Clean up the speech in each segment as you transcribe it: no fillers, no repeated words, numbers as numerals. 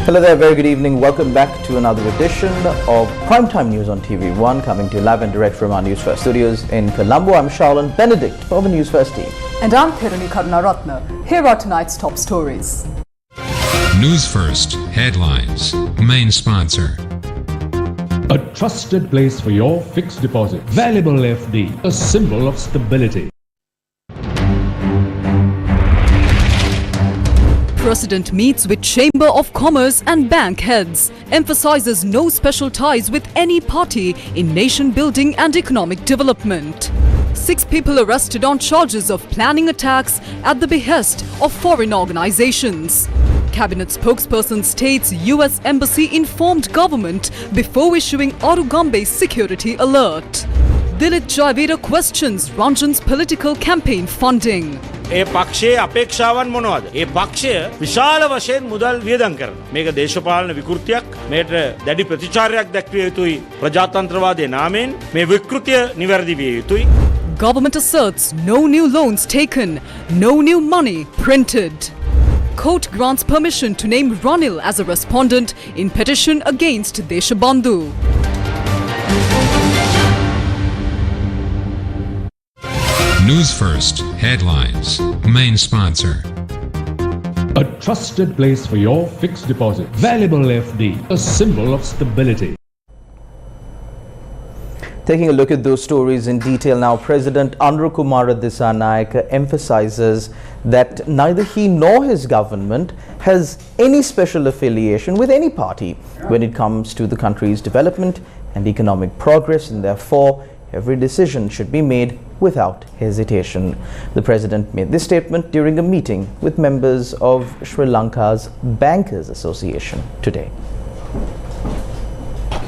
Hello there, very good evening. Welcome back to another edition of Primetime News on TV1, coming to you live and direct from our Newsfirst studios in Colombo. I'm Charlene Benedict for the Newsfirst team. And I'm Thiruni Karunaratna. Here are tonight's top stories. Newsfirst headlines. Main sponsor. A trusted place for your fixed deposit. Valuable FD, a symbol of stability. President meets with Chamber of Commerce and bank heads, emphasizes no special ties with any party in nation building and economic development. 6 people arrested on charges of planning attacks at the behest of foreign organizations. Cabinet spokesperson states US Embassy informed government before issuing Arugambe's security alert. Dilit Javeda questions Ranjan's political campaign funding. ඒ පක්ෂයේ අපේක්ෂාවන් මොනවද? ඒ පක්ෂය විශාල වශයෙන් මුදල් වියදම් කරනවා. මේක දේශපාලන විකෘතියක්. මේට දැඩි ප්‍රතිචාරයක් දැක්විය යුතුයි. ප්‍රජාතන්ත්‍රවාදයේ නාමයෙන් මේ විකෘතිය නිවැරදි විය යුතුයි. Government asserts no new loans taken, no new money printed. Court grants permission to name Ranil as a respondent in petition against Deshabandhu. Newsfirst headlines. Main sponsor. A trusted place for your fixed deposit. Valuable FD, a symbol of stability. Taking a look at those stories in detail now, President Anurukumara Dissanayake emphasizes that neither he nor his government has any special affiliation with any party when it comes to the country's development and economic progress, and therefore every decision should be made without hesitation. The President made this statement during a meeting with members of Sri Lanka's Bankers Association today.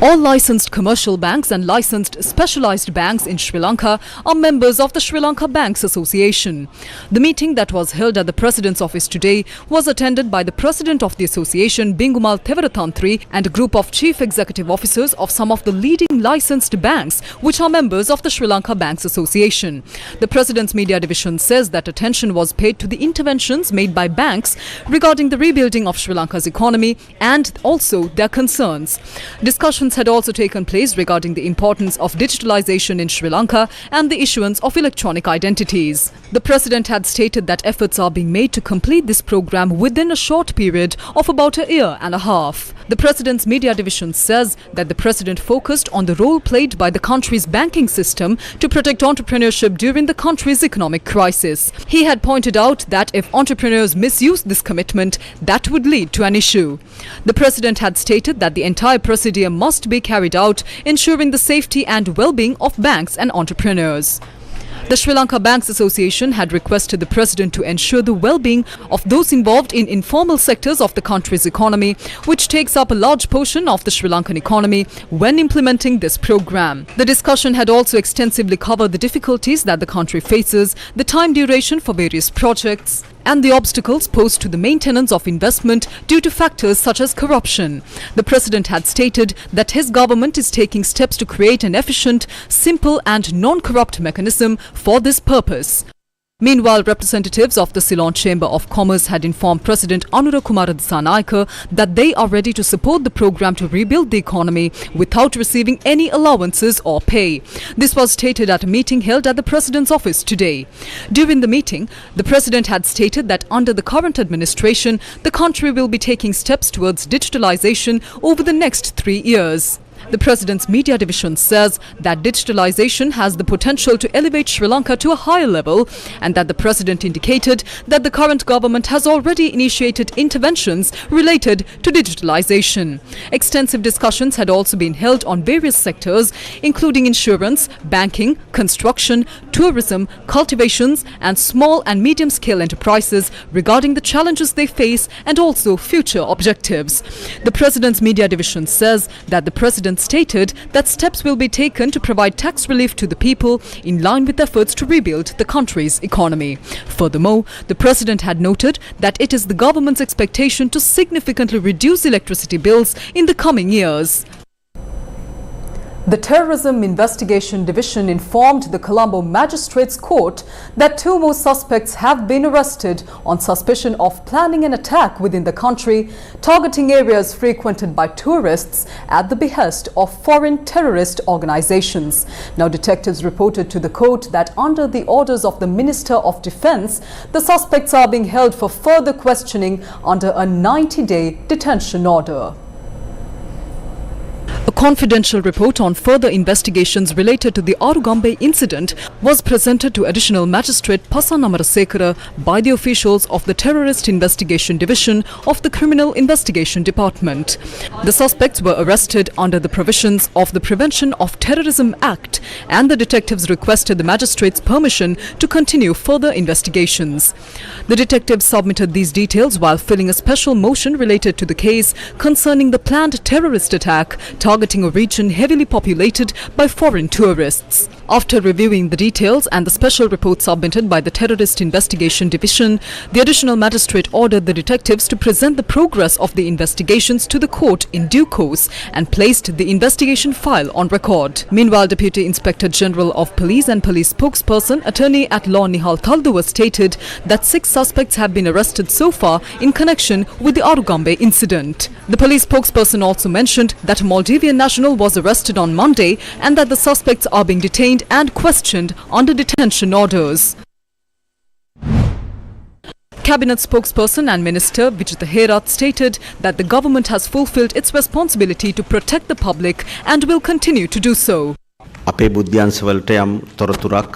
All licensed commercial banks and licensed specialized banks in Sri Lanka are members of the Sri Lanka Banks Association. The meeting that was held at the President's office today was attended by the President of the Association, Bingumal Thevaratantri, and a group of Chief Executive Officers of some of the leading licensed banks which are members of the Sri Lanka Banks Association. The President's Media Division says that attention was paid to the interventions made by banks regarding the rebuilding of Sri Lanka's economy and also their concerns. Discussions had also taken place regarding the importance of digitalization in Sri Lanka and the issuance of electronic identities. The President had stated that efforts are being made to complete this program within a short period of about a year and a half. The President's Media Division says that the President focused on the role played by the country's banking system to protect entrepreneurship during the country's economic crisis. He had pointed out that if entrepreneurs misuse this commitment, that would lead to an issue. The President had stated that the entire procedure must be carried out, ensuring the safety and well-being of banks and entrepreneurs. The Sri Lanka Banks Association had requested the President to ensure the well-being of those involved in informal sectors of the country's economy, which takes up a large portion of the Sri Lankan economy, when implementing this program. The discussion had also extensively covered the difficulties that the country faces, the time duration for various projects, and the obstacles posed to the maintenance of investment due to factors such as corruption. The President had stated that his government is taking steps to create an efficient, simple and non-corrupt mechanism for this purpose. Meanwhile, representatives of the Ceylon Chamber of Commerce had informed President Anurukumara Dissanayake that they are ready to support the program to rebuild the economy without receiving any allowances or pay. This was stated at a meeting held at the President's office today. During the meeting, the President had stated that under the current administration, the country will be taking steps towards digitalization over the next 3 years. The President's Media Division says that digitalization has the potential to elevate Sri Lanka to a higher level, and that the President indicated that the current government has already initiated interventions related to digitalization. Extensive discussions had also been held on various sectors, including insurance, banking, construction, tourism, cultivations and small and medium-scale enterprises regarding the challenges they face and also future objectives. The President's Media Division says that the President stated that steps will be taken to provide tax relief to the people in line with efforts to rebuild the country's economy. Furthermore, the President had noted that it is the government's expectation to significantly reduce electricity bills in the coming years. The Terrorism Investigation Division informed the Colombo Magistrates Court that 2 more suspects have been arrested on suspicion of planning an attack within the country, targeting areas frequented by tourists at the behest of foreign terrorist organizations. Now, detectives reported to the court that under the orders of the Minister of Defense, the suspects are being held for further questioning under a 90-day detention order. A confidential report on further investigations related to the Arugambe incident was presented to Additional Magistrate Pasan Amarasekara by the officials of the Terrorist Investigation Division of the Criminal Investigation Department. The suspects were arrested under the provisions of the Prevention of Terrorism Act, and the detectives requested the magistrate's permission to continue further investigations. The detectives submitted these details while filling a special motion related to the case concerning the planned terrorist attack targeting a region heavily populated by foreign tourists. After reviewing the details and the special report submitted by the Terrorist Investigation Division, the Additional Magistrate ordered the detectives to present the progress of the investigations to the court in due course and placed the investigation file on record. Meanwhile, Deputy Inspector General of Police and Police spokesperson, Attorney at Law Nihal Kaldua stated that 6 suspects have been arrested so far in connection with the Arugambe incident. The police spokesperson also mentioned that a Maldivian national was arrested on Monday and that the suspects are being detained and questioned under detention orders. Cabinet spokesperson and Minister Vijitha Herath stated that the government has fulfilled its responsibility to protect the public and will continue to do so. අපේ බුද්ධ්‍යංශවලට යම් තොරතුරක්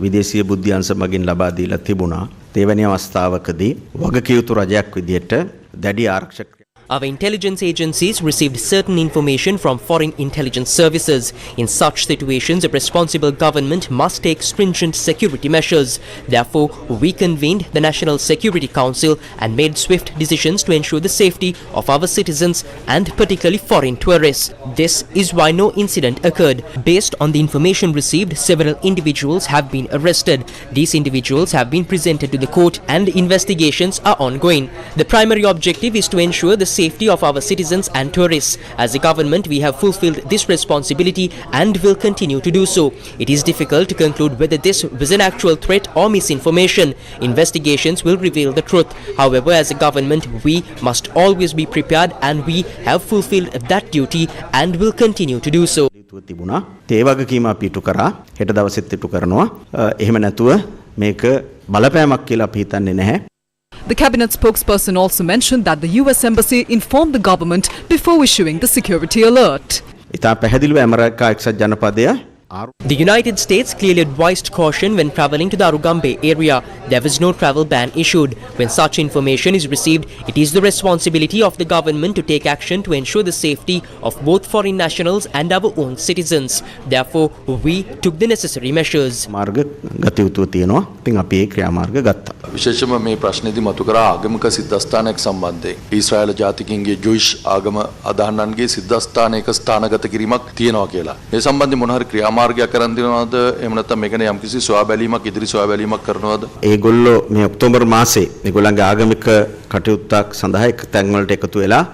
විදේශීය බුද්ධ්‍යංශ මගින් ලබා දීලා තිබුණා. තේවැනි අවස්ථාවකදී වගකියුතු රජයක් විදියට දැඩි ආරක්ෂක Our intelligence agencies received certain information from foreign intelligence services. In such situations, a responsible government must take stringent security measures. Therefore, we convened the National Security Council and made swift decisions to ensure the safety of our citizens and particularly foreign tourists. This is why no incident occurred. Based on the information received, several individuals have been arrested. These individuals have been presented to the court and investigations are ongoing. The primary objective is to ensure the safety of our citizens and tourists. As a government, we have fulfilled this responsibility and will continue to do so. It is difficult to conclude whether this was an actual threat or misinformation. Investigations will reveal the truth. However, as a government, we must always be prepared and we have fulfilled that duty and will continue to do so. තිබුණා. ඒ වගකීම අපි ඉටු කරා. හෙට දවසෙත් ඉටු කරනවා. එහෙම නැතුව මේක බලපෑමක් කියලා අපි හිතන්නේ නැහැ. The cabinet spokesperson also mentioned that the US Embassy informed the government before issuing the security alert. ඉතා පැහැදිලිව ඇමරිකා එක්සත් ජනපදය The United States clearly advised caution when travelling to the Arugambe area. There was no travel ban issued. When such information is received, it is the responsibility of the government to take action to ensure the safety of both foreign nationals and our own citizens. Therefore, we took the necessary measures. මාර්ග ගත යුතු තියෙනවා. ඉතින් අපි ඒ ක්‍රියාමාර්ග ගත්තා. විශේෂයෙන්ම මේ ප්‍රශ්නේදී මතු කරා ආගමික සිද්ධාස්ථානයක් සම්බන්ධයෙන්. ඊශ්‍රායල ජාතිකයන්ගේ ජූයිෂ් ආගම අදහන්නන්ගේ සිද්ධාස්ථානයක ස්ථානගත කිරීමක් තියෙනවා කියලා. මේ සම්බන්ධයෙන් මොන හරි ක්‍රියාමාර්ගයක් කරන් දෙනවද? එහෙම නැත්නම් මේකනේ යම්කිසි සොයා බැලීමක් ඉදිරි සොයා බැලීමක් කරනවද? ඒගොල්ලෝ මේ ඔක්තෝබර් මාසේ ඒගොල්ලන්ගේ ආගමික කටයුත්තක් සඳහා එක් තැන් වලට එකතු වෙලා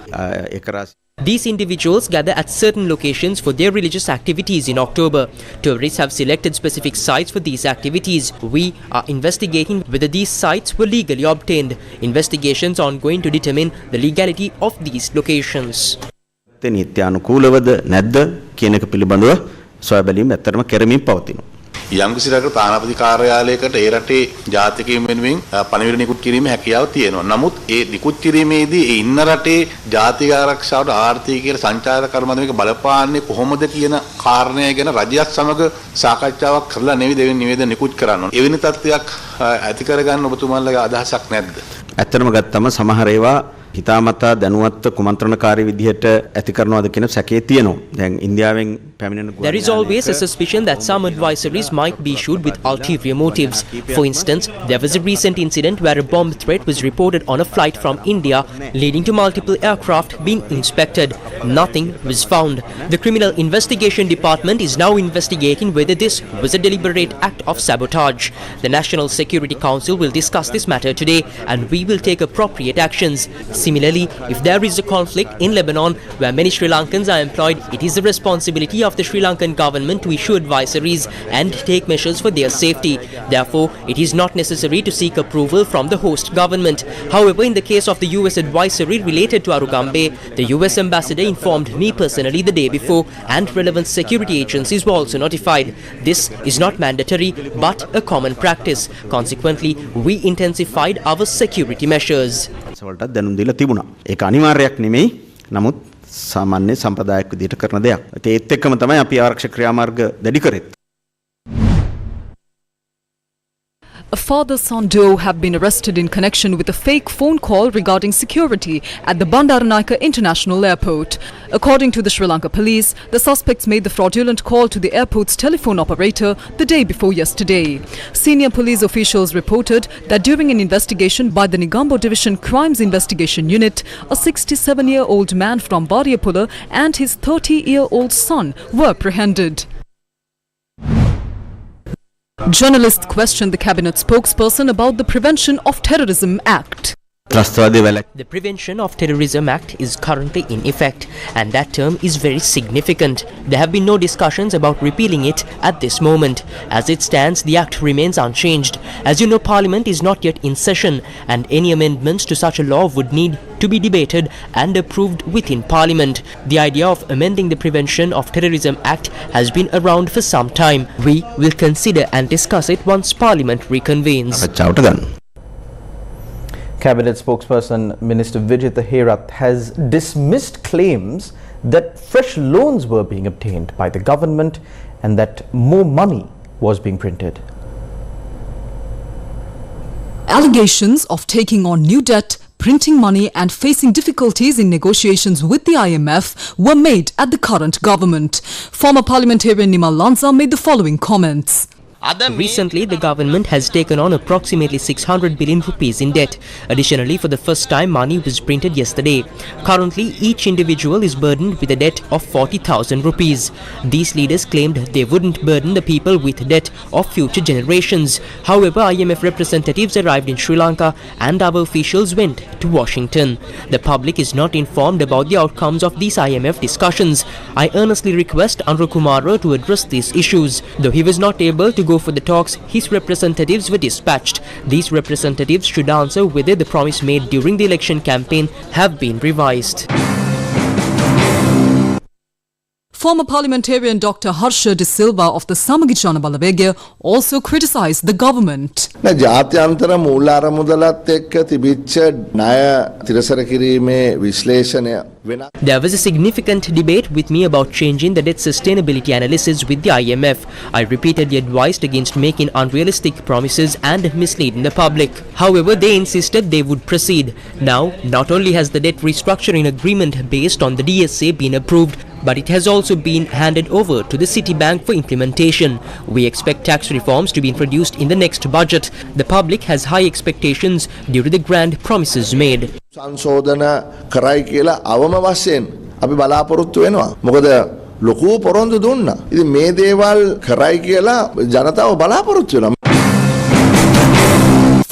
ඒකරාශී These individuals gather at certain locations for their religious activities in October. Tourists have selected specific sites for these activities. We are investigating whether these sites were legally obtained. Investigations are ongoing to determine the legality of these locations. නිත්‍යානුකූලවද නැද්ද කියන එක පිළිබඳව සොයා බැලීම ඇත්තටම කරමින් පවතිනවා. යම්කිසි රටක තානාපති කාර්යාලයකට ඒ රටේ ජාතිකයන් වෙනුවෙන් පණිවිඩ නිකුත් කිරීමේ හැකියාව තියෙනවා. නමුත් ඒ නිකුත් කිරීමේදී ඒ ඉන්න රටේ ජාතික ආරක්ෂාවට ආර්ථිකයට සංචාරක කර්මද මේක බලපාන්නේ කොහොමද කියන කාරණය ගැන රජයක් සමග සාකච්ඡාවක් කරලා දෙවෙනි නිවේදන නිකුත් කරන්න ඕනේ. එවැනි තත්ත්වයක් ඇති කරගන්න ඔබතුමාලගේ අදහසක් නැද්ද? ඇත්තටම ගත්තම සමහර ඒවා හිතාමතා දැනුවත් කුමන්ත්‍රණකාරී විදිහට ඇති කරනවාද කියන සැකේ තියෙනවා. දැන් ඉන්දියාවෙන් පැමිණෙන There is always a suspicion that some advisories might be issued with ulterior motives. For instance, there was a recent incident where a bomb threat was reported on a flight from India, leading to multiple aircraft being inspected. Nothing was found. The Criminal Investigation Department is now investigating whether this was a deliberate act of sabotage. The National Security Council will discuss this matter today and we will take appropriate actions. Similarly, if there is a conflict in Lebanon where many Sri Lankans are employed, it is the responsibility of the Sri Lankan government to issue advisories and take measures for their safety. Therefore, it is not necessary to seek approval from the host government. However, in the case of the US advisory related to Arugambe, the US ambassador informed me personally the day before, and relevant security agencies were also notified. This is not mandatory but a common practice. Consequently, we intensified our security measures. වලට දැනුම් දීලා තිබුණා. ඒක අනිවාර්යයක් නෙමෙයි. නමුත් සාමාන්‍ය සම්ප්‍රදායක් විදිහට කරන දෙයක්. ඒත් එක්කම තමයි අපි ආරක්ෂක ක්‍රියාමාර්ග දැඩි කරේ. A father-son duo have been arrested in connection with a fake phone call regarding security at the Bandaranaike International Airport. According to the Sri Lanka police, the suspects made the fraudulent call to the airport's telephone operator the day before yesterday. Senior police officials reported that during an investigation by the Negombo Division Crimes Investigation Unit, a 67-year-old man from Bariapula and his 30-year-old son were apprehended. Journalists questioned the cabinet spokesperson about the Prevention of Terrorism Act. The Prevention of Terrorism Act is currently in effect, and that term is very significant. There have been no discussions about repealing it at this moment. As it stands, the Act remains unchanged. As you know, Parliament is not yet in session, and any amendments to such a law would need to be debated and approved within Parliament. The idea of amending the Prevention of Terrorism Act has been around for some time. We will consider and discuss it once Parliament reconvenes. Cabinet spokesperson Minister Vijitha Herath has dismissed claims that fresh loans were being obtained by the government and that more money was being printed. Allegations of taking on new debt, printing money and facing difficulties in negotiations with the IMF were made at the current government. Former parliamentarian Nimal Lanza made the following comments. Recently, the government has taken on approximately 600 billion rupees in debt. Additionally, for the first time, money was printed yesterday. Currently, each individual is burdened with a debt of 40,000 rupees. These leaders claimed they wouldn't burden the people with debt of future generations. However, IMF representatives arrived in Sri Lanka and our officials went to Washington. The public is not informed about the outcomes of these IMF discussions. I earnestly request Andrew Kumara to address these issues. Though he was not able to go for the talks, his representatives were dispatched. These representatives should answer whether the promise made during the election campaign have been revised. Former parliamentarian Dr. Harsha De Silva of the Samagichana Balabegya also criticized the government. ජාත්‍යන්තර මූලාර මුදලත් එක්ක තිබිච්ච ණය තිරසර කිරීමේ විශ්ලේෂණය වෙන. There was a significant debate with me about changing the debt sustainability analysis with the IMF. I repeatedly advised against making unrealistic promises and misleading the public. However, they insisted they would proceed. Now, not only has the debt restructuring agreement based on the DSA been approved, but it has also been handed over to the Citibank for implementation. We expect tax reforms to be introduced in the next budget. The public has high expectations due to the grand promises made. සංශෝධන කරයි කියලා අවම වශයෙන් අපි බලාපොරොත්තු වෙනවා. මොකද ලොකු පොරොන්දු දුන්නා. ඉතින් මේ දේවල් කරයි කියලා ජනතාව බලාපොරොත්තු වෙනවා.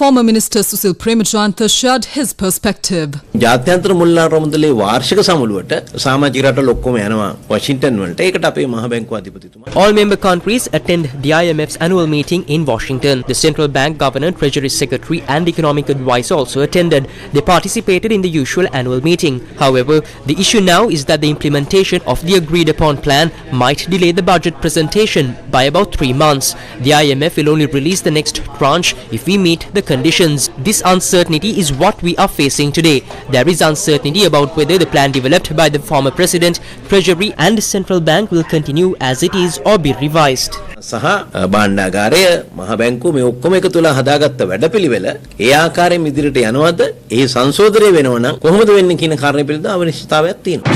Former Minister Susil Premajayantha shared his perspective. ජාත්‍යන්තර මුල්ලාර මුදලේ වාර්ෂික සමුළුවට සමාජික රටවල් ඔක්කොම යනවා වොෂින්ටන් වලට. ඒකට අපේ මහ බැංකුව අධිපතිතුමා. All member countries attend the IMF's annual meeting in Washington. The central bank governor, treasury secretary and economic advisor also attended. They participated in the usual annual meeting. However, the issue now is that the implementation of the agreed upon plan might delay the budget presentation by about 3 months. The IMF will only release the next tranche if we meet the conditions. This uncertainty is what we are facing today. There is uncertainty about whether the plan developed by the former president, treasury and central bank will continue as it is or be revised. සහ භාණ්ඩාගාරය මහ බැංකුව මේ ඔක්කොම එකතු වෙලා හදාගත්ත වැඩපිළිවෙල ඒ ආකාරයෙන් ඉදිරියට යනවද ඒ සංශෝධනය වෙනව නම් කොහොමද වෙන්නේ කියන කාරණේ පිළිබඳව අවශ්‍යතාවයක් තියෙනවා.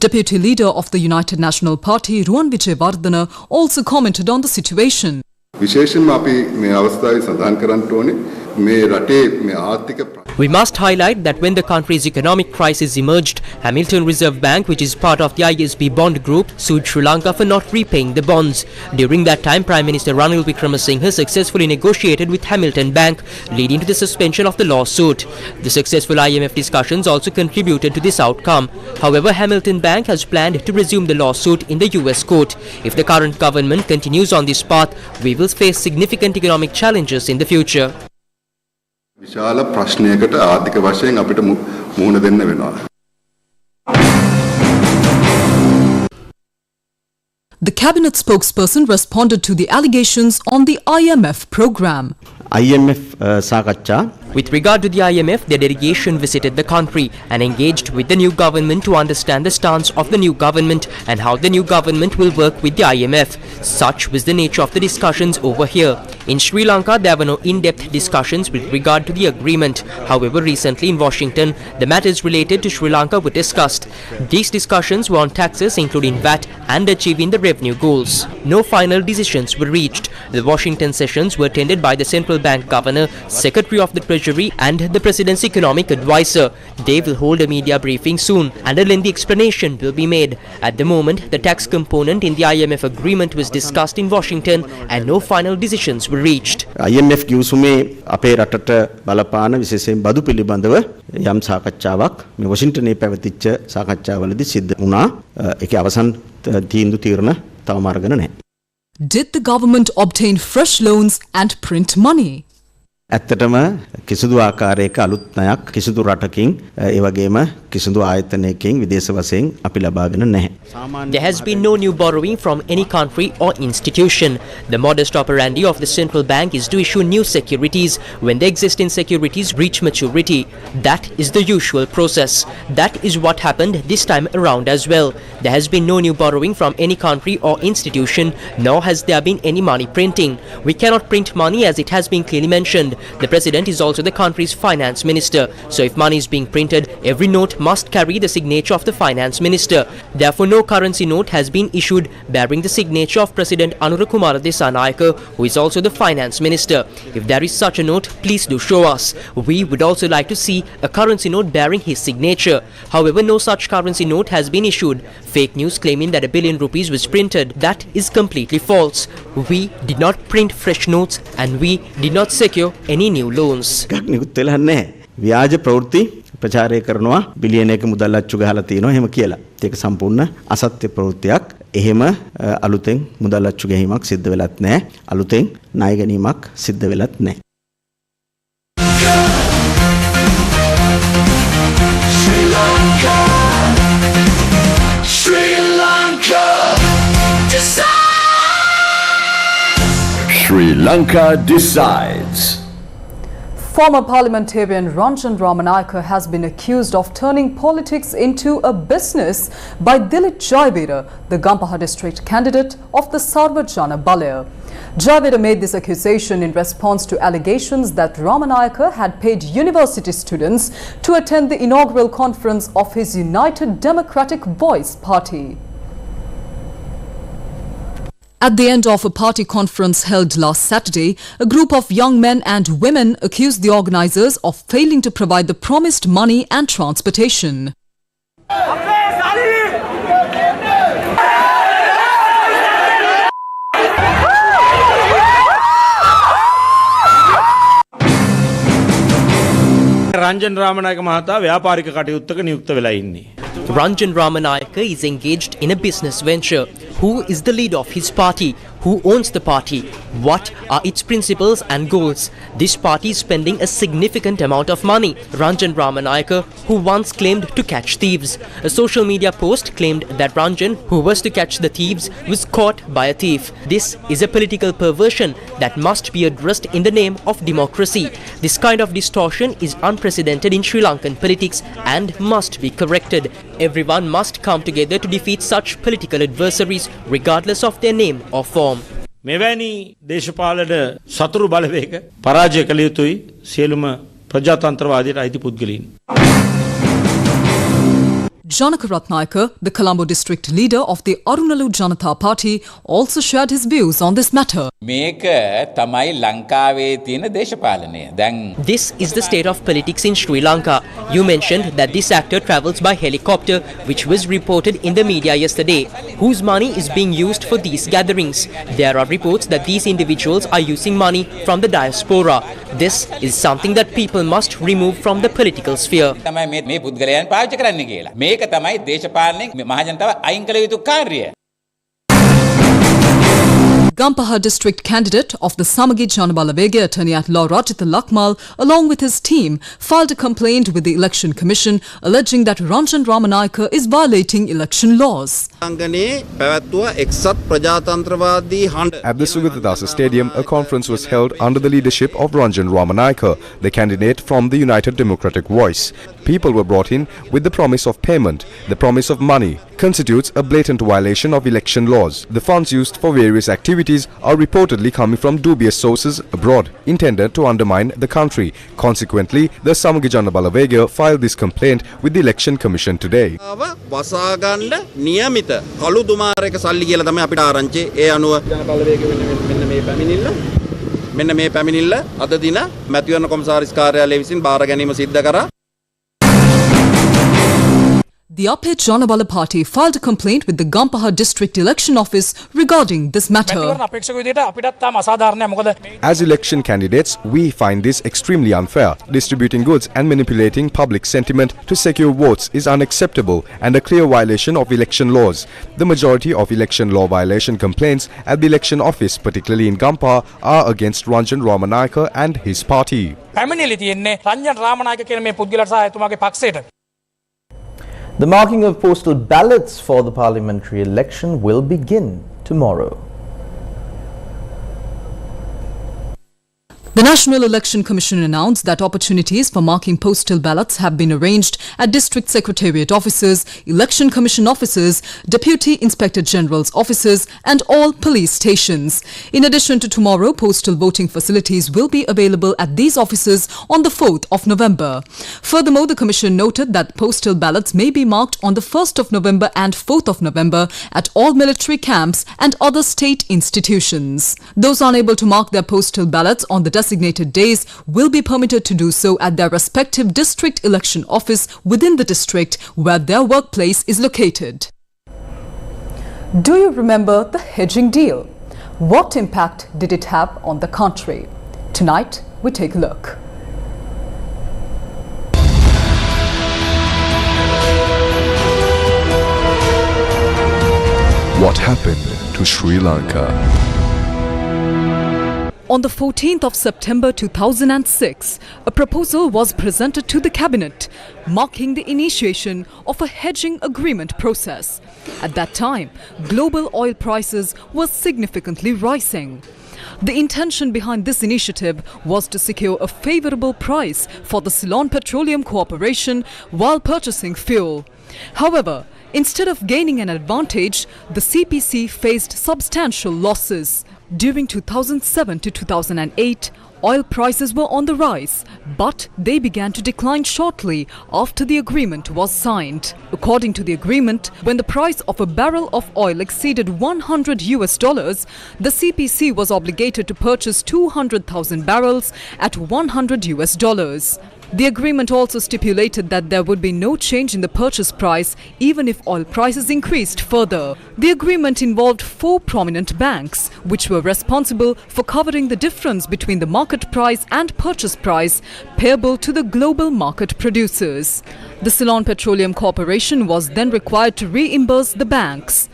Deputy leader of the United National Party, Ruwan Vijayawardena, also commented on the situation. විශේෂයෙන්ම අපි මේ අවස්ථාවේ සඳහන් කරන්න ඕනේ මේ රටේ මේ ආර්ථික We must highlight that when the country's economic crisis emerged, Hamilton Reserve Bank, which is part of the ISB bond group, sued Sri Lanka for not repaying the bonds. During that time, Prime Minister Ranil Wickremesinghe successfully negotiated with Hamilton Bank, leading to the suspension of the lawsuit. The successful IMF discussions also contributed to this outcome. However, Hamilton Bank has planned to resume the lawsuit in the US court. If the current government continues on this path, we will face significant economic challenges in the future. විශාල ප්‍රශ්නයකට ආර්ථික වශයෙන් අපිට මුහුණ දෙන්න වෙනවා. The cabinet spokesperson responded to the allegations on the IMF program. IMF සාකච්ඡා With regard to the IMF, the delegation visited the country and engaged with the new government to understand the stance of the new government and how the new government will work with the IMF. Such was the nature of the discussions over here. In Sri Lanka, there were no in-depth discussions with regard to the agreement. However, recently in Washington, the matters related to Sri Lanka were discussed. These discussions were on taxes, including VAT, and achieving the revenue goals. No final decisions were reached. The Washington sessions were attended by the central bank governor, Secretary of the Treasury, and the President's economic advisor. They will hold a media briefing soon, and a lengthy explanation will be made. At the moment, the tax component in the IMF agreement was discussed in Washington, and no final decisions were reached. IMF ගිවිසුමේ අපේ රටට බලපාන විශේෂයෙන් බදු පිළිබඳව යම් සාකච්ඡාවක් මේ වොෂින්ටනයේ පැවතිච්ච සාකච්ඡාවලදී සිද්ධ වුණා. ඒකේ අවසන් තීන්දුව తీරන තවම අරගෙන නැහැ. Did the government obtain fresh loans and print money? ඇත්තටම කිසිදු ආකාරයක අලුත් ණයක් කිසිදු රටකින් ඒ වගේම කිසිදු ආයතනයකින් විදේශ වශයෙන් අපි ලබාගෙන නැහැ. There has been no new borrowing from any country or institution. The modus operandi of the central bank is to issue new securities when the existing securities reach maturity. That is the usual process. That is what happened this time around as well. There has been no new borrowing from any country or institution, nor has there been any money printing. We cannot print money, as it has been clearly mentioned. The president is also the country's finance minister. So if money is being printed, every note must carry the signature of the finance minister. Therefore, no currency note has been issued bearing the signature of President Anurakkumara Dissanayake, who is also the finance minister. If there is such a note, please do show us. We would also like to see a currency note bearing his signature. However, no such currency note has been issued. Fake news claiming that ₹1 billion was printed, that is completely false. We did not print fresh notes and we did not secure any new loans. නිකුත් වෙලා නැහැ. ව්‍යාජ ප්‍රවෘත්ති ප්‍රචාරය කරනවා බිලියන 1 මුදල් අච්චු ගහලා තියෙනවා එහෙම කියලා. ඒක සම්පූර්ණ අසත්‍ය ප්‍රවෘත්තියක්. එහෙම අලුතෙන් මුදල් අච්චු ගැනීමක් සිද්ධ වෙලත් නැහැ. අලුතෙන් ණය ගැනීමක් සිද්ධ වෙලත් නැහැ. Sri Lanka, Sri Lanka, Sri Lanka decides. Former parliamentarian Ranjan Ramanayake has been accused of turning politics into a business by Dilip Jayabeda, the Gampaha district candidate of the Sarvajana Balaya. Jayabeda made this accusation in response to allegations that Ramanayake had paid university students to attend the inaugural conference of his United Democratic Voice party. At the end of a party conference held last Saturday, a group of young men and women accused the organizers of failing to provide the promised money and transportation. Ranjan Ramanayake මහතා ව්‍යාපාරික කටයුත්තක නියුක්ත වෙලා ඉන්නේ. Ranjan Ramanayake is engaged in a business venture. Who is the leader of his party? Who owns the party? What are its principles and goals? This party is spending a significant amount of money. Ranjan Ramanayake, who once claimed to catch thieves. A social media post claimed that Ranjan, who was to catch the thieves, was caught by a thief. This is a political perversion that must be addressed in the name of democracy. This kind of distortion is unprecedented in Sri Lankan politics and must be corrected. Everyone must come together to defeat such political adversaries regardless of their name or form. මෙවැනි දේශපාලන සතුරු බලවේග පරාජය කළ යුතුයි සියලුම ප්‍රජාතන්ත්‍රවාදයට අයිති පුද්ගලයන්. Janaka Ratnayaka, the Colombo district leader of the Arunalu Janata Party, also shared his views on this matter. මේක තමයි ලංකාවේ තියෙන දේශපාලනය. This is the state of politics in Sri Lanka. You mentioned that this actor travels by helicopter, which was reported in the media yesterday. Whose money is being used for these gatherings? There are reports that these individuals are using money from the diaspora. This is something that people must remove from the political sphere. තමයි මේ පුද්ගලයන් පාවිච්චි කරන්න කියලා. මේක තමයි දේශපාලනයෙන් මහජනතාව අයින් කළ යුතු කාර්යය. Gampaha district candidate of the Samagi Janabalavega attorney at law Rajitha Lakmal, along with his team, filed a complaint with the Election Commission alleging that Ranjan Ramanayaka is violating election laws. At the Sugatadasa Stadium, a conference was held under the leadership of Ranjan Ramanayaka, the candidate from the United Democratic Voice. People were brought in with the promise of payment. The promise of money constitutes a blatant violation of election laws. The funds used for various activities are reportedly coming from dubious sources abroad, intended to undermine the country. Consequently, the Samagijana Balavega filed this complaint with the Election Commission today. The Uphead Janabala party filed a complaint with the Gampaha district election office regarding this matter. As election candidates, we find this extremely unfair. Distributing goods and manipulating public sentiment to secure votes is unacceptable and a clear violation of election laws. The majority of election law violation complaints at the election office, particularly in Gampaha, are against Ranjan Ramanayaka and his party. The marking of postal ballots for the parliamentary election will begin tomorrow. The National Election Commission announced that opportunities for marking postal ballots have been arranged at District Secretariat offices, Election Commission offices, Deputy Inspector General's offices and all police stations. In addition to tomorrow, postal voting facilities will be available at these offices on the 4th of November. Furthermore, the Commission noted that postal ballots may be marked on the 1st of November and 4th of November at all military camps and other state institutions. Those unable to mark their postal ballots on the designated days will be permitted to do so at their respective district election office within the district where their workplace is located. Do you remember the hedging deal? What impact did it have on the country? Tonight, we take a look. What happened to Sri Lanka? On the 14th of September 2006, a proposal was presented to the cabinet, marking the initiation of a hedging agreement process. At that time, global oil prices were significantly rising. The intention behind this initiative was to secure a favorable price for the Ceylon Petroleum Corporation while purchasing fuel. However, instead of gaining an advantage, the CPC faced substantial losses. During 2007 to 2008, oil prices were on the rise, but they began to decline shortly after the agreement was signed. According to the agreement, when the price of a barrel of oil exceeded $100, the CPC was obligated to purchase 200,000 barrels at $100. The agreement also stipulated that there would be no change in the purchase price even if oil prices increased further. The agreement involved 4 prominent banks, which were responsible for covering the difference between the market price and purchase price payable to the global market producers. The Ceylon Petroleum Corporation was then required to reimburse the banks.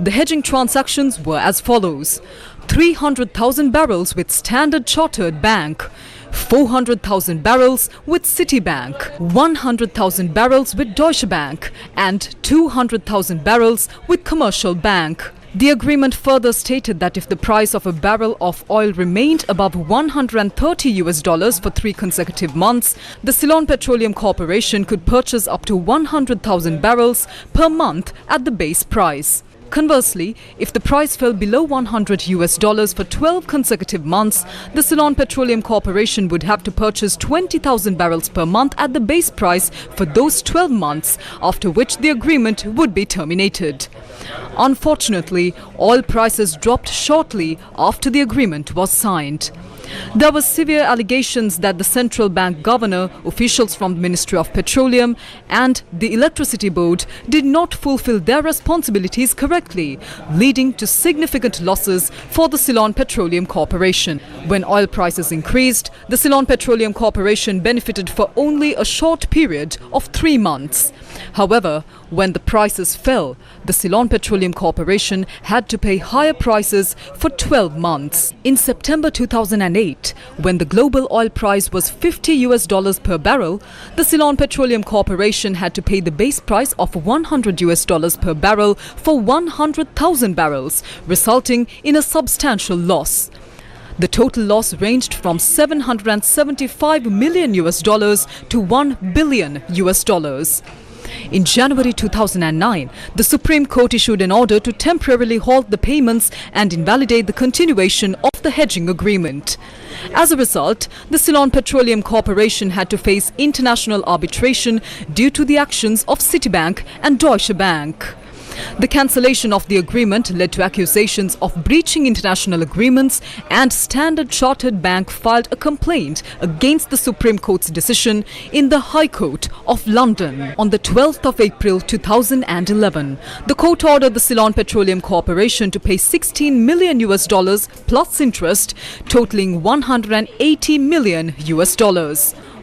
The hedging transactions were as follows: 300,000 barrels with Standard Chartered Bank, 400,000 barrels with Citibank, 100,000 barrels with Deutsche Bank and 200,000 barrels with Commercial Bank. The agreement further stated that if the price of a barrel of oil remained above $130 for 3 consecutive months, the Ceylon Petroleum Corporation could purchase up to 100,000 barrels per month at the base price. Conversely, if the price fell below $100 for 12 consecutive months, the Ceylon Petroleum Corporation would have to purchase 20,000 barrels per month at the base price for those 12 months, after which the agreement would be terminated. Unfortunately, oil prices dropped shortly after the agreement was signed. There were severe allegations that the central bank governor, officials from the Ministry of Petroleum and the Electricity Board did not fulfill their responsibilities correctly, leading to significant losses for the Ceylon Petroleum Corporation. When oil prices increased, the Ceylon Petroleum Corporation benefited for only a short period of 3 months. However, when the prices fell, the Ceylon Petroleum Corporation had to pay higher prices for 12 months. In September 2008, when the global oil price was $50 per barrel, the Ceylon Petroleum Corporation had to pay the base price of $100 per barrel for 100,000 barrels, resulting in a substantial loss. The total loss ranged from $775 million to $1 billion. In January 2009, the Supreme Court issued an order to temporarily halt the payments and invalidate the continuation of the hedging agreement. As a result, the Ceylon Petroleum Corporation had to face international arbitration due to the actions of Citibank and Deutsche Bank. The cancellation of the agreement led to accusations of breaching international agreements, and Standard Chartered Bank filed a complaint against the Supreme Court's decision in the High Court of London. On the 12th of April 2011, the court ordered the Ceylon Petroleum Corporation to pay $16 million plus interest, totaling $180 million.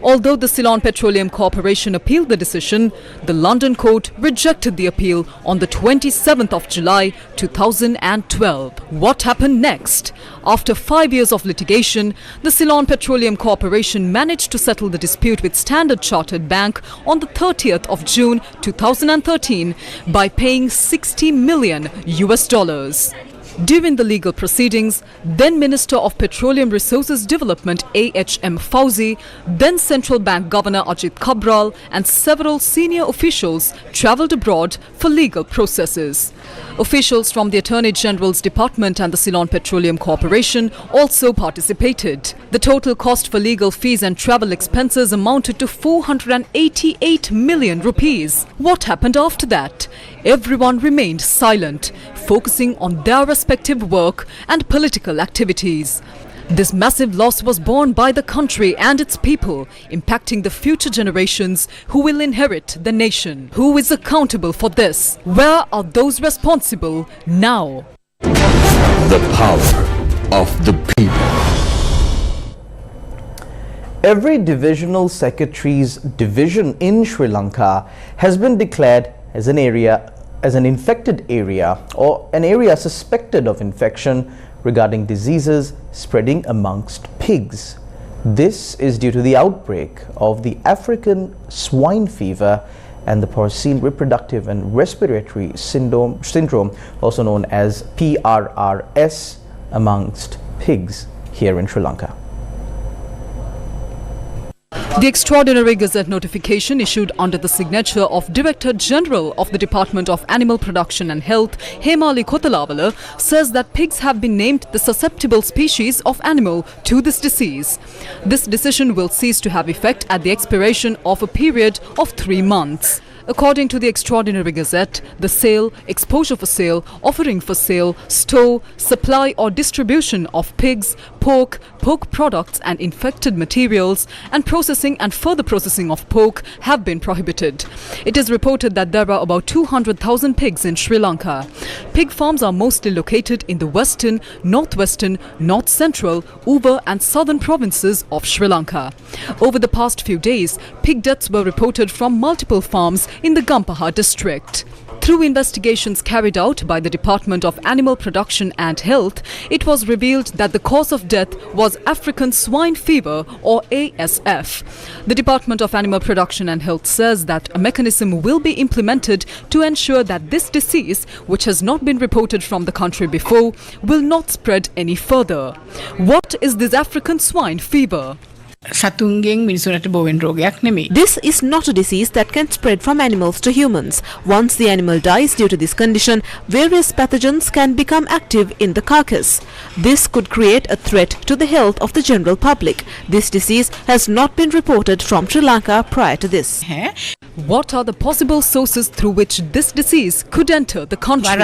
Although the Ceylon Petroleum Corporation appealed the decision, the London court rejected the appeal on the 27th of July 2012. What happened next? After 5 years of litigation, the Ceylon Petroleum Corporation managed to settle the dispute with Standard Chartered Bank on the 30th of June 2013 by paying $60 million. During the legal proceedings, then Minister of Petroleum Resources Development A.H.M. Fauzi, then Central Bank Governor Ajit Cabral and several senior officials travelled abroad for legal processes. Officials from the Attorney General's Department and the Ceylon Petroleum Corporation also participated. The total cost for legal fees and travel expenses amounted to 488 million rupees. What happened after that? Everyone remained silent, focusing on their respective work and political activities. This massive loss was borne by the country and its people, impacting the future generations who will inherit the nation. Who is accountable for this? Where are those responsible now? The power of the people. Every divisional secretary's division in Sri Lanka has been declared as an infected area or an area suspected of infection regarding diseases spreading amongst pigs. This is due to the outbreak of the African swine fever and the porcine reproductive and respiratory syndrome, also known as PRRS, amongst pigs here in Sri Lanka. The extraordinary Gazette notification issued under the signature of Director General of the Department of Animal Production and Health, Hemali Kotalavala, says that pigs have been named the susceptible species of animal to this disease. This decision will cease to have effect at the expiration of a period of 3 months. According to the Extraordinary Gazette, the sale, exposure for sale, offering for sale, store, supply or distribution of pigs, pork products and infected materials, and processing and further processing of pork have been prohibited. It is reported that there are about 200,000 pigs in Sri Lanka. Pig farms are mostly located in the western, northwestern, north central, Uva and southern provinces of Sri Lanka. Over the past few days, pig deaths were reported from multiple farms in the Gampaha district. Through investigations carried out by the Department of Animal Production and Health, it was revealed that the cause of death was African swine fever or ASF. The Department of Animal Production and Health says that a mechanism will be implemented to ensure that this disease, which has not been reported from the country before, will not spread any further. What is this African swine fever? This is not a disease that can spread from animals to humans. Once the animal dies due to this condition, various pathogens can become active in the carcass. This could create a threat to the health of the general public. This disease has not been reported from Sri Lanka prior to this. What are the possible sources through which this disease could enter the country?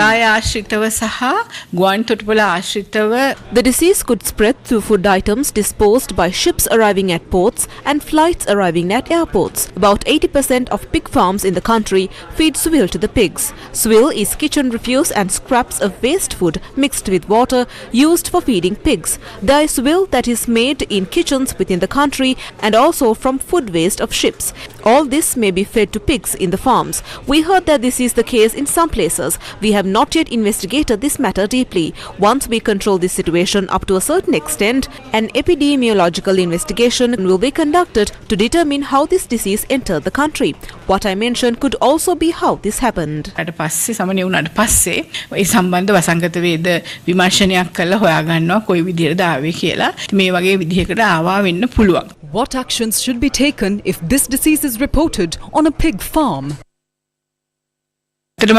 The disease could spread through food items disposed by ships arriving at ports and flights arriving at airports. About 80% of pig farms in the country feed swill to the pigs. Swill is kitchen refuse and scraps of waste food mixed with water used for feeding pigs. There is swill that is made in kitchens within the country and also from food waste of ships. All this may be fed to pigs in the farms. We heard that this is the case in some places. We have not yet investigated this matter deeply. Once we control this situation up to a certain extent, an epidemiological investigation will be conducted to determine how this disease entered the country. What I mentioned could also be how this happened. What actions should be taken if this disease is reported on a pig farm? There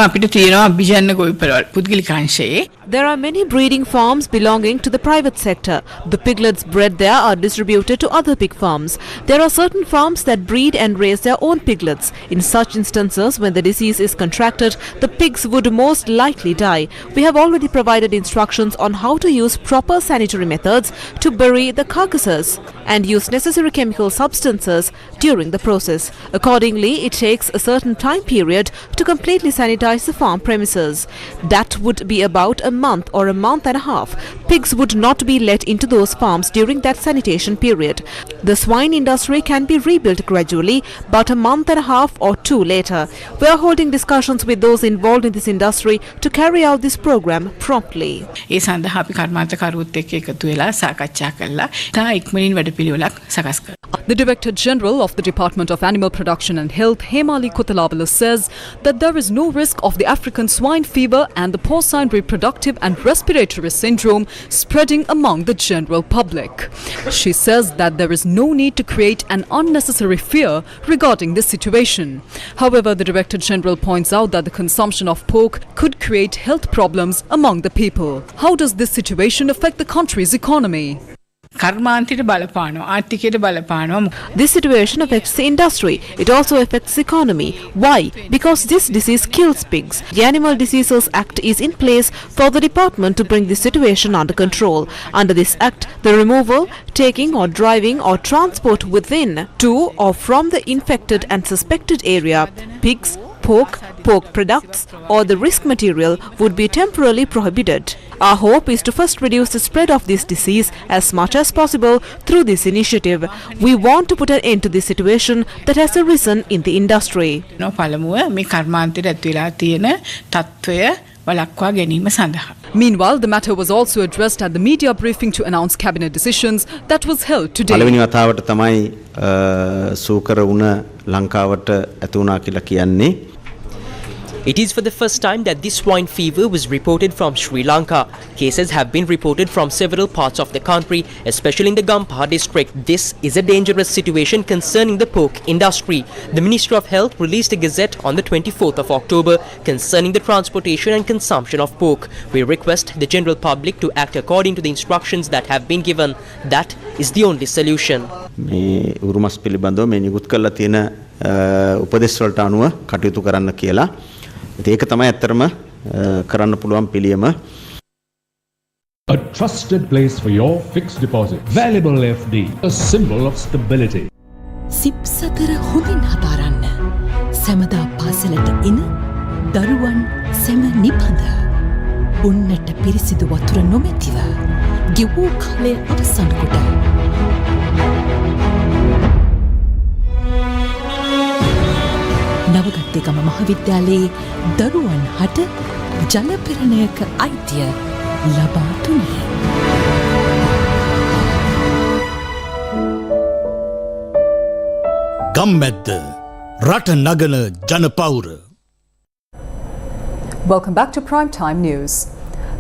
are many breeding farms belonging to the private sector. The piglets bred there are distributed to other pig farms. There are certain farms that breed and raise their own piglets. In such instances, when the disease is contracted, the pigs would most likely die. We have already provided instructions on how to use proper sanitary methods to bury the carcasses and use necessary chemical substances during the process. Accordingly, it takes a certain time period to completely sanitize the farm premises. That would be about a month or a month and a half. Pigs would not be let into those farms during that sanitation period. The swine industry can be rebuilt gradually, but a month and a half or two later. We are holding discussions with those involved in this industry to carry out this program promptly. The Director General of the Department of Animal Production and Health, Hemali Kuthalabala, says that there is no risk of the African swine fever and the porcine reproductive and respiratory syndrome spreading among the general public. She says that there is no need to create an unnecessary fear regarding this situation. However, the Director General points out that the consumption of pork could create health problems among the people. How does this situation affect the country's economy? This situation affects the industry. It also affects the economy. Why? Because this disease kills pigs. The Animal Diseases Act is in place for the department to bring this situation under control. Under this act, the removal, taking or driving or transport within, to or from the infected and suspected area, pigs, pork products or the risk material would be temporarily prohibited. Our hope is to first reduce the spread of this disease as much as possible through this initiative. We want to put an end to this situation that has arisen in the industry. Meanwhile, the matter was also addressed at the media briefing to announce cabinet decisions that was held today. It is for the first time that this swine fever was reported from Sri Lanka. Cases have been reported from several parts of the country, especially in the Gampaha district. This is a dangerous situation concerning the pork industry. The Ministry of Health released a gazette on the 24th of October concerning the transportation and consumption of pork. We request the general public to act according to the instructions that have been given. That is the only solution. ඒක තමයි ඇත්තටම කරන්න පුළුවන් පිළියම. A trusted place for your fixed deposit. Valuable FD, a symbol of stability. සිප් සතර හොඳින් හදාරන්න. සැමදා පාසලට එන දරුවන් සැම නිපඳ. උන්නට පිරිසිදු වතුර නොමැතිව. ගෙවූ කාලය අවසන් කොට. නවගත්තේගම මහවිද්‍යාලයේ දරුවන් හට ජලපිරණයක අයිතිය ලබා දුන්නේ. ගම්මැද්ද රට නගන ජනපෞර. Welcome back to Primetime News.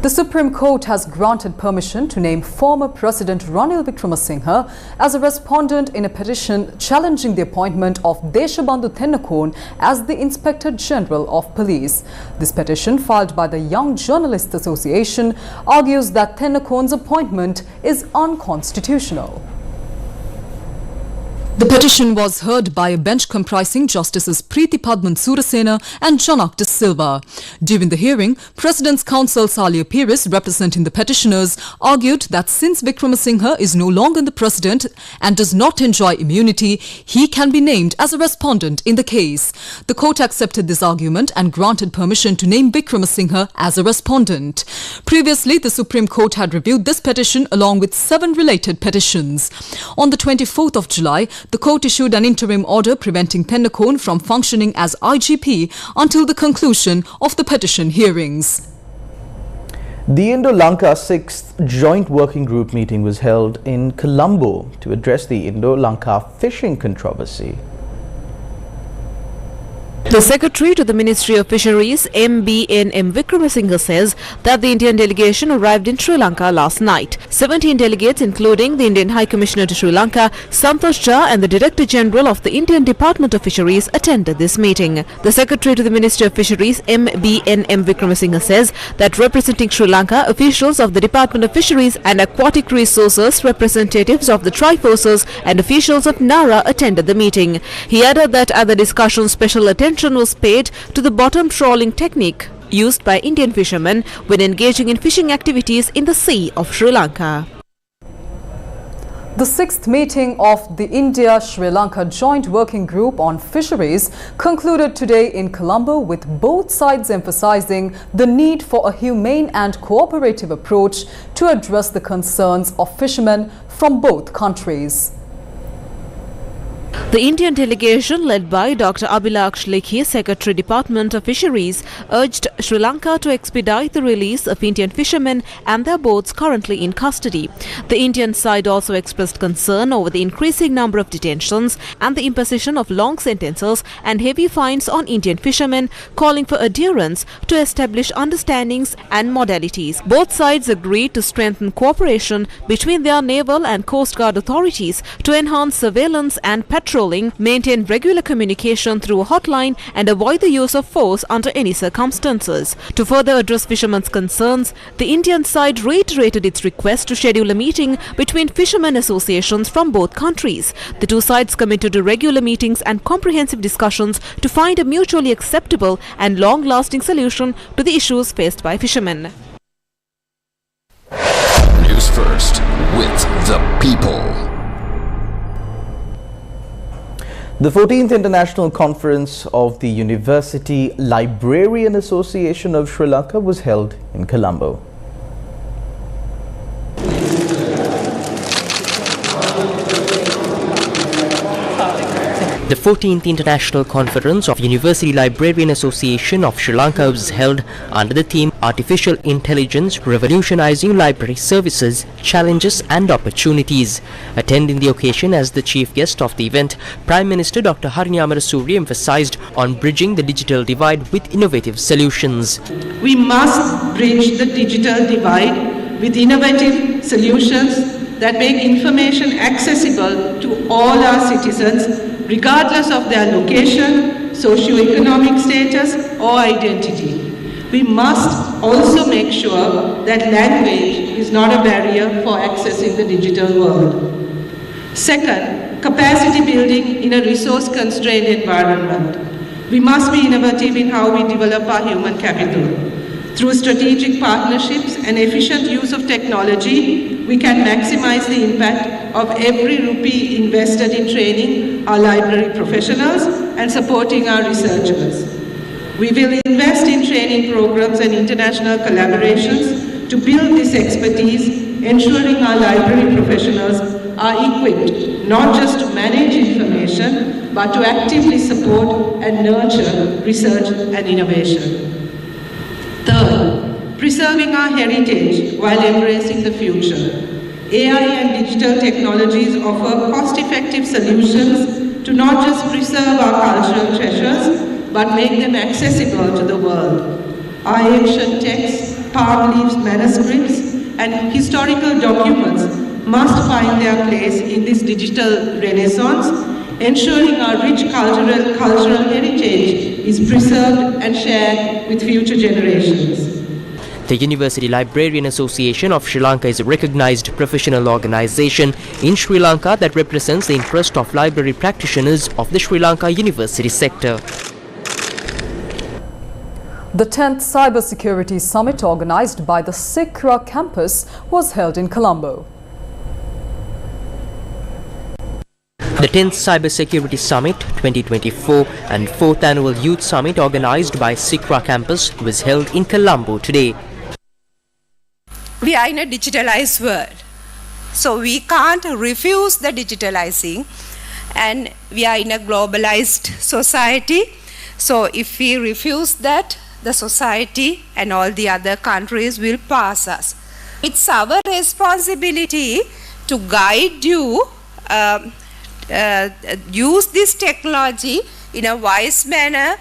The Supreme Court has granted permission to name former President Ranil Wickremesinghe as a respondent in a petition challenging the appointment of Deshabandhu Tennakone as the Inspector General of Police. This petition, filed by the Young Journalists Association, argues that Tennakone's appointment is unconstitutional. The petition was heard by a bench comprising Justices Preeti Padman Surasena and Janak De Silva. During the hearing, President's counsel Salia Pires, representing the petitioners, argued that since Wickremesinghe is no longer the president and does not enjoy immunity, he can be named as a respondent in the case. The court accepted this argument and granted permission to name Wickremesinghe as a respondent. Previously, the Supreme Court had reviewed this petition along with 7 related petitions. On the 24th of July, the court issued an interim order preventing Tennakone from functioning as IGP until the conclusion of the petition hearings. The Indo-Lanka 6th Joint Working Group meeting was held in Colombo to address the Indo-Lanka fishing controversy. The Secretary to the Ministry of Fisheries, M.B.N.M. Wickremesinghe, says that the Indian delegation arrived in Sri Lanka last night. 17 delegates, including the Indian High Commissioner to Sri Lanka, Santosh Jha, and the Director General of the Indian Department of Fisheries, attended this meeting. The Secretary to the Ministry of Fisheries, M.B.N.M. Wickremesinghe, says that representing Sri Lanka, officials of the Department of Fisheries and Aquatic Resources, representatives of the Triforces, and officials of NARA attended the meeting. He added that at the discussion, special attention was paid to the bottom trawling technique used by Indian fishermen when engaging in fishing activities in the sea of Sri Lanka. The 6th meeting of the India-Sri Lanka Joint Working Group on Fisheries concluded today in Colombo, with both sides emphasizing the need for a humane and cooperative approach to address the concerns of fishermen from both countries. The Indian delegation, led by Dr. Abhilaksh Lekhi, Secretary Department of Fisheries, urged Sri Lanka to expedite the release of Indian fishermen and their boats currently in custody. The Indian side also expressed concern over the increasing number of detentions and the imposition of long sentences and heavy fines on Indian fishermen, calling for adherence to establish understandings and modalities. Both sides agreed to strengthen cooperation between their naval and coast guard authorities to enhance surveillance and patrolling, maintain regular communication through a hotline, and avoid the use of force under any circumstances. To further address fishermen's concerns, the Indian side reiterated its request to schedule a meeting between fishermen associations from both countries. The two sides committed to regular meetings and comprehensive discussions to find a mutually acceptable and long-lasting solution to the issues faced by fishermen. News First, with the people. The 14th International Conference of the University Librarian Association of Sri Lanka was held in Colombo. The 14th International Conference of University Librarian Association of Sri Lanka was held under the theme Artificial Intelligence Revolutionizing Library Services, Challenges and Opportunities. Attending the occasion as the chief guest of the event, Prime Minister Dr. Harini Amarasuriya emphasized on bridging the digital divide with innovative solutions. We must bridge the digital divide with innovative solutions that make information accessible to all our citizens, regardless of their location, socio-economic status or identity. We must also make sure that language is not a barrier for accessing the digital world. Second, capacity building in a resource-constrained environment. We must be innovative in how we develop our human capital. Through strategic partnerships and efficient use of technology, we can maximize the impact of every rupee invested in training our library professionals and supporting our researchers. We will invest in training programs and international collaborations to build this expertise, ensuring our library professionals are equipped not just to manage information, but to actively support and nurture research and innovation. Third, preserving our heritage while embracing the future. AI and digital technologies offer cost-effective solutions to not just preserve our cultural treasures, but make them accessible to the world. Our ancient texts, palm leaves manuscripts, and historical documents must find their place in this digital renaissance, ensuring our rich cultural heritage is preserved and shared with future generations. The University Librarian Association of Sri Lanka is a recognized professional organization in Sri Lanka that represents the interest of library practitioners of the Sri Lanka University sector. The 10th Cybersecurity Summit organized by the Sirasa campus was held in Colombo. The 10th Cybersecurity Summit 2024 and 4th Annual Youth Summit organized by Sirasa campus was held in Colombo today. We are in a digitalized world, so we can't refuse the digitalizing, and we are in a globalized society, so if we refuse that, the society and all the other countries will pass us. It's our responsibility to guide you, use this technology in a wise manner,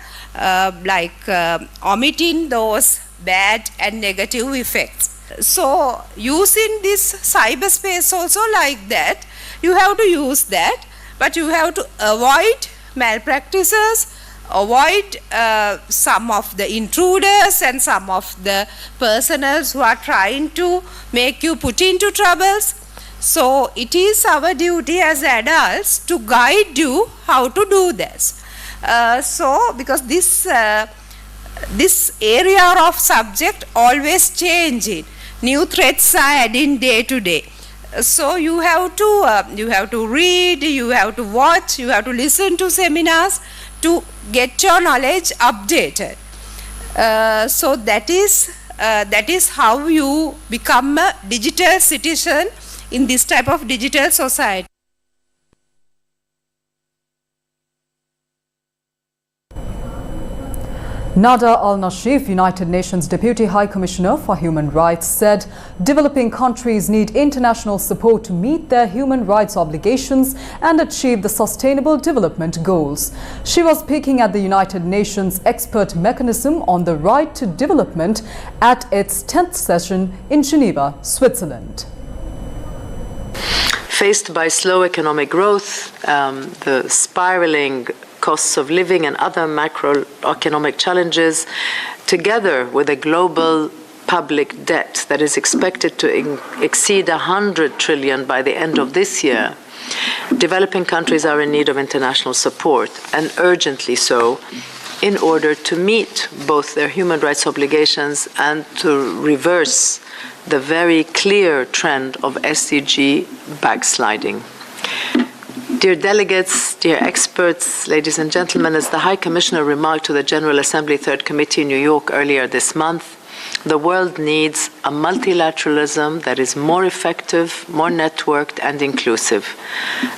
omitting those bad and negative effects. So using this cyberspace also like that, you have to use that, but you have to avoid malpractices, avoid some of the intruders and some of the personals who are trying to make you put into troubles. So it is our duty as adults to guide you how to do this. Because this area of subject always changing. New threats are adding day to day. So you have to read, you have to watch, you have to listen to seminars to get your knowledge updated. So that is how you become a digital citizen in this type of digital society. Nada Al-Nashif, United Nations Deputy High Commissioner for Human Rights, said developing countries need international support to meet their human rights obligations and achieve the Sustainable Development Goals. She was speaking at the United Nations Expert Mechanism on the Right to Development at its 10th session in Geneva, Switzerland. Faced by slow economic growth, the spiraling costs of living and other macroeconomic challenges, together with a global public debt that is expected to exceed 100 trillion by the end of this year, developing countries are in need of international support, and urgently so, in order to meet both their human rights obligations and to reverse the very clear trend of SDG backsliding. Dear delegates, dear experts, ladies and gentlemen, as the High Commissioner remarked to the General Assembly Third Committee in New York earlier this month, the world needs a multilateralism that is more effective, more networked and inclusive.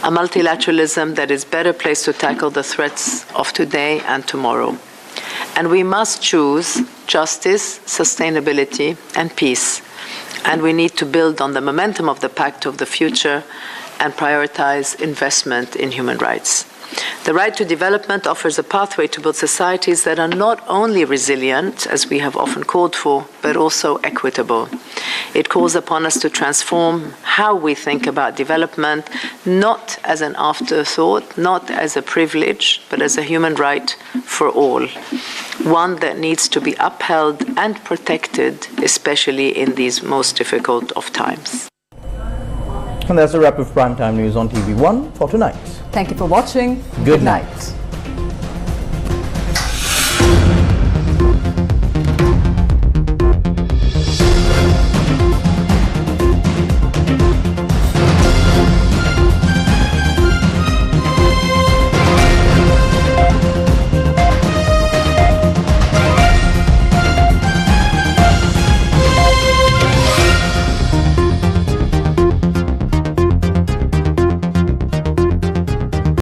A multilateralism that is better placed to tackle the threats of today and tomorrow. And we must choose justice, sustainability and peace. And we need to build on the momentum of the Pact of the Future and prioritize investment in human rights. The right to development offers a pathway to build societies that are not only resilient, as we have often called for, but also equitable. It calls upon us to transform how we think about development, not as an afterthought, not as a privilege, but as a human right for all, one that needs to be upheld and protected, especially in these most difficult of times. And that's a wrap of Primetime News on TV1 for tonight. Thank you for watching. Good night.